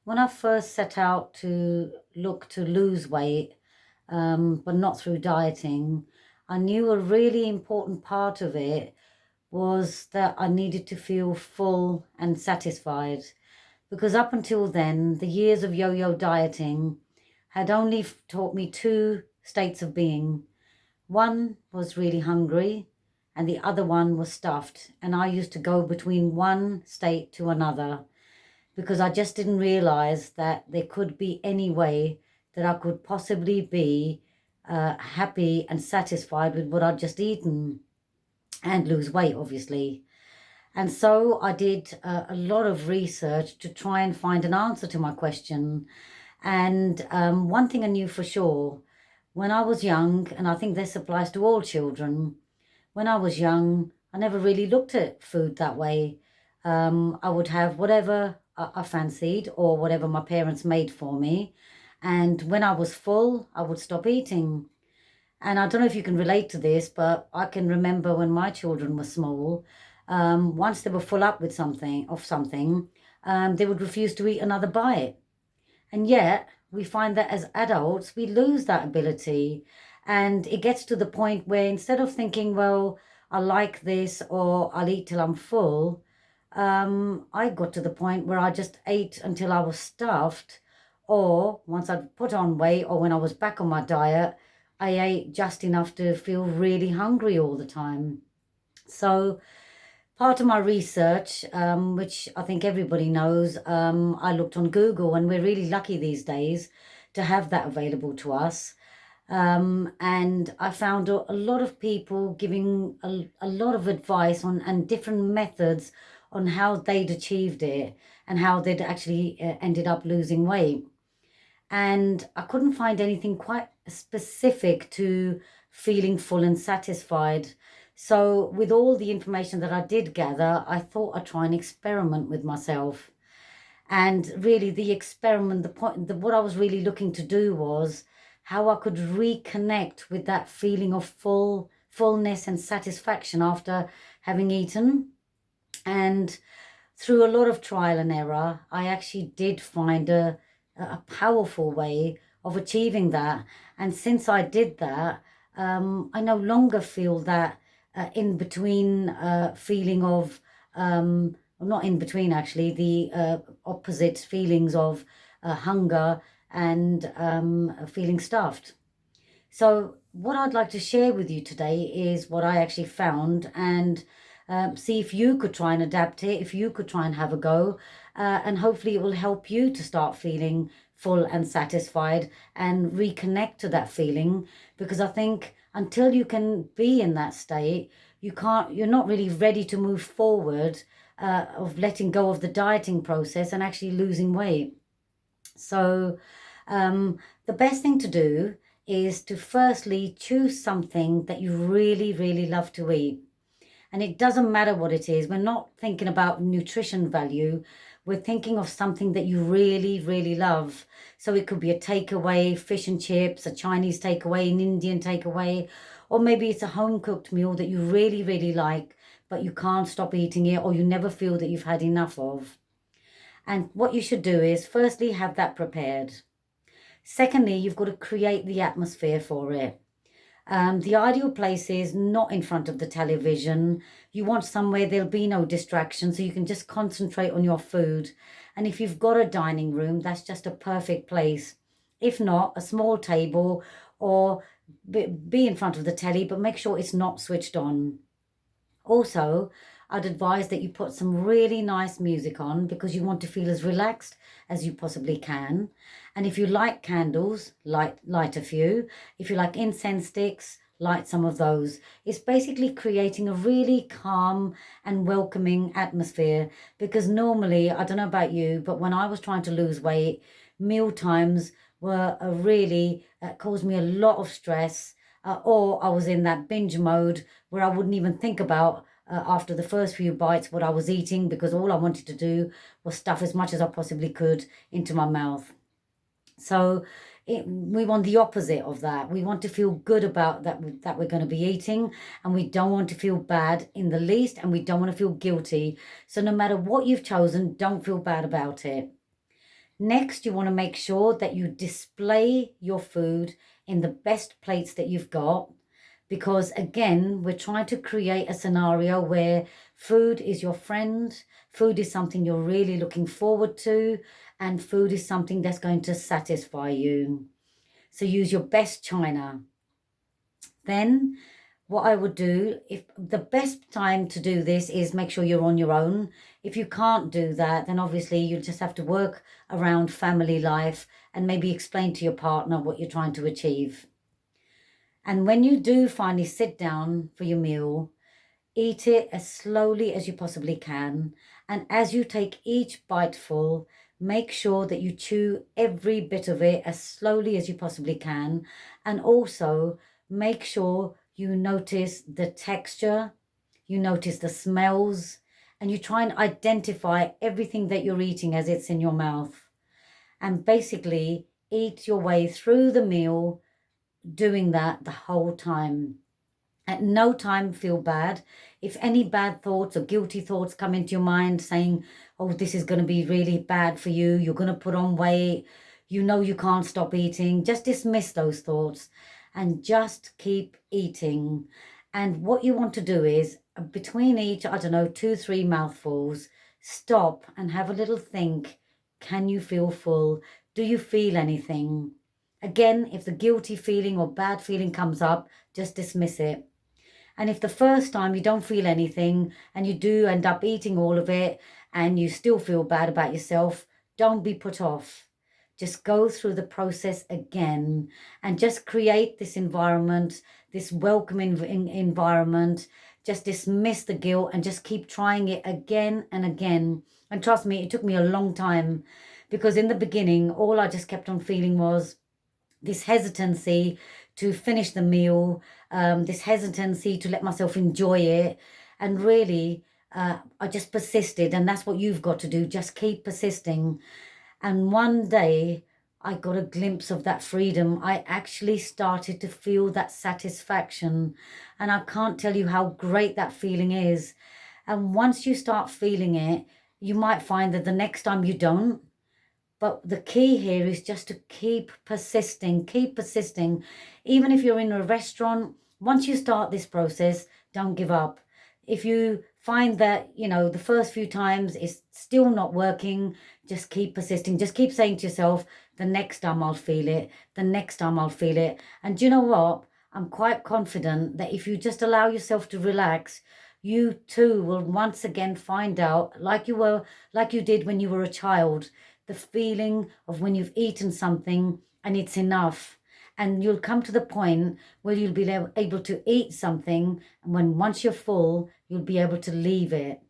When I first set out to look to lose weight, but not through dieting, I knew a really important part of it was that I needed to feel full and satisfied. Because up until then, the years of yo yo dieting had only taught me two states of being. One was really hungry, and the other one was stuffed. And I used to go between one state to another because I just didn't realize that there could be any way that I could possibly be happy and satisfied with what I'd just eaten and lose weight, obviously. And so I did a lot of research to try and find an answer to my question. And one thing I knew for sure when I was young, and I think this applies to all children, when I was young, I never really looked at food that way. I would have whatever I fancied or whatever my parents made for me. And when I was full, I would stop eating. And I don't know if you can relate to this, but I can remember when my children were small, once they were full up with something, they would refuse to eat another bite. And yet, we find that as adults, we lose that ability. And it gets to the point where instead of thinking, well, I like this or I'll eat till I'm full, I got to the point where I just ate until I was stuffed. Or once I'd put on weight or when I was back on my diet, I ate just enough to feel really hungry all the time. So, part of my research, which I think everybody knows, I looked on Google, and we're really lucky these days to have that available to us. And I found a lot of people giving a lot of advice on and different methods on how they'd achieved it and how they'd actually ended up losing weight. And I couldn't find anything quite specific to feeling full and satisfied. So, with all the information that I did gather, I thought I'd try and experiment with myself. And really, the experiment, what I was really looking to do was how I could reconnect with that feeling of fullness and satisfaction after having eaten. And through a lot of trial and error, I actually did find a powerful way of achieving that. And since I did that, I no longer feel that in between feeling of, well, not in between actually, the opposite feelings of hunger and feeling stuffed. So, what I'd like to share with you today is what I actually found and see if you could try and adapt it, if you could try and have a go, and hopefully it will help you to start feeling full and satisfied and reconnect to that feeling. Because I think until you can be in that state, you're not really ready to move forward of letting go of the dieting process and actually losing weight. So, the best thing to do is to firstly choose something that you really, really love to eat. And it doesn't matter what it is. We're not thinking about nutrition value. We're thinking of something that you really, really love. So it could be a takeaway, fish and chips, a Chinese takeaway, an Indian takeaway, or maybe it's a home cooked meal that you really, really like, but you can't stop eating it or you never feel that you've had enough of. And what you should do is firstly have that prepared. Secondly, you've got to create the atmosphere for it. The ideal place is not in front of the television. You want somewhere there'll be no distraction so you can just concentrate on your food. And if you've got a dining room, that's just a perfect place. If not, a small table or be in front of the telly, but make sure it's not switched on. Also, I'd advise that you put some really nice music on because you want to feel as relaxed as you possibly can. And if you like candles, light a few. If you like incense sticks, light some of those. It's basically creating a really calm and welcoming atmosphere because normally, I don't know about you, but when I was trying to lose weight, meal times were a really caused me a lot of stress. Or I was in that binge mode where I wouldn't even think about after the first few bites what I was eating because all I wanted to do was stuff as much as I possibly could into my mouth. So we want the opposite of that. We want to feel good about that we're going to be eating, and we don't want to feel bad in the least, and we don't want to feel guilty. So no matter what you've chosen, don't feel bad about it. Next, you want to make sure that you display your food in the best plates that you've got, because again, we're trying to create a scenario where food is your friend, food is something you're really looking forward to, and food is something that's going to satisfy you. So use your best china. Then what I would do, if the best time to do this is make sure you're on your own. If you can't do that, then obviously you just have to work around family life and maybe explain to your partner what you're trying to achieve. And when you do finally sit down for your meal, eat it as slowly as you possibly can. And as you take each biteful, make sure that you chew every bit of it as slowly as you possibly can. And also make sure you notice the texture, you notice the smells, and you try and identify everything that you're eating as it's in your mouth. And basically eat your way through the meal, doing that the whole time. At no time feel bad. If any bad thoughts or guilty thoughts come into your mind saying, oh, this is going to be really bad for you, you're going to put on weight, you know you can't stop eating, just dismiss those thoughts and just keep eating. And what you want to do is between each, I don't know, 2, 3 mouthfuls, stop and have a little think. Can you feel full? Do you feel anything? Again, if the guilty feeling or bad feeling comes up, just dismiss it. And if the first time you don't feel anything and you do end up eating all of it and you still feel bad about yourself, don't be put off. Just go through the process again and just create this environment, this welcoming environment. Just dismiss the guilt and just keep trying it again and again. And trust me, it took me a long time, because in the beginning, all I just kept on feeling was this hesitancy to finish the meal, this hesitancy to let myself enjoy it. And really, I just persisted. And that's what you've got to do. Just keep persisting. And one day I got a glimpse of that freedom. I actually started to feel that satisfaction. And I can't tell you how great that feeling is. And once you start feeling it, you might find that the next time you don't. But the key here is just to keep persisting, keep persisting. Even if you're in a restaurant, once you start this process, don't give up. If you find that, the first few times it's still not working, just keep persisting. Just keep saying to yourself, the next time I'll feel it, the next time I'll feel it. And do you know what? I'm quite confident that if you just allow yourself to relax, you too will once again find out, like you did when you were a child, the feeling of when you've eaten something and it's enough. And you'll come to the point where you'll be able to eat something, and once you're full, you'll be able to leave it.